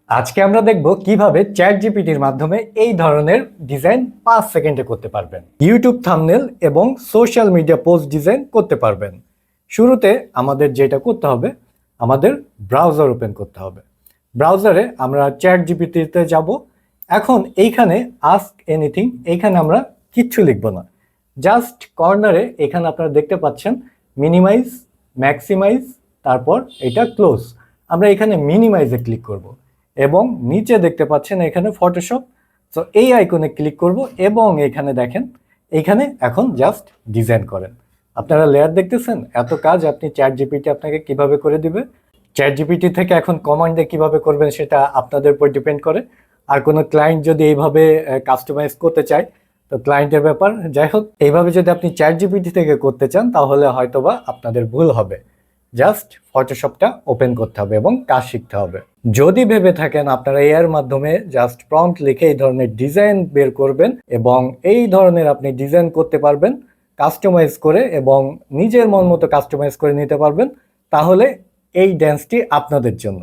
আজকে আমরা দেখব কিভাবে চ্যাট জিপিটির মাধ্যমে এই ধরনের ডিজাইন 5 সেকেন্ডে করতে পারবেন। ইউটিউব থাম্বনেল এবং সোশ্যাল মিডিয়া পোস্ট ডিজাইন করতে পারবেন। শুরুতে আমাদের যেটা করতে হবে, আমাদের ব্রাউজার ওপেন করতে হবে। ব্রাউজারে আমরা চ্যাট জিপিটিতে যাব। এখন এইখানে আস্ক এনিথিং, এইখানে আমরা কিচ্ছু লিখব না, জাস্ট কর্নারে এখানে আপনারা দেখতে পাচ্ছেন মিনিমাইজ, ম্যাক্সিমাইজ, তারপর এটা ক্লোজ। আমরা এখানে মিনিমাইজে ক্লিক করব এবং নিচে দেখতে পাচ্ছেন এখানে ফটোশপ। তো এই আইকনে ক্লিক করব এবং এখানে দেখেন, এইখানে এখন জাস্ট ডিজাইন করেন। আপনারা লেয়ার দেখতেছেন, এত কাজ আপনি চ্যাট জিপিটি আপনাকে কিভাবে করে দিবে। চ্যাট জিপিটি থেকে এখন কমান্ডে কিভাবে করবেন সেটা আপনাদের উপর ডিপেন্ড করে। আর কোনো ক্লায়েন্ট যদি এইভাবে কাস্টমাইজ করতে চায় তো ক্লায়েন্টের ব্যাপার। যাই হোক, এইভাবে যদি আপনি চ্যাট জিপিটি থেকে করতে চান তাহলে হয়তোবা আপনাদের ভুল হবে। জাস্ট ফটোশপটা ওপেন করতে হবে এবং কাজ শিখতে হবে। যদি ভেবে থাকেন আপনারা এর মাধ্যমে জাস্ট প্রম্পট লিখে এই ধরনের ডিজাইন বের করবেন এবং এই ধরনের আপনি ডিজাইন করতে পারবেন কাস্টমাইজ করে এবং নিজের মন মতো কাস্টমাইজ করে নিতে পারবেন, তাহলে এই ড্যান্সটি আপনাদের জন্য।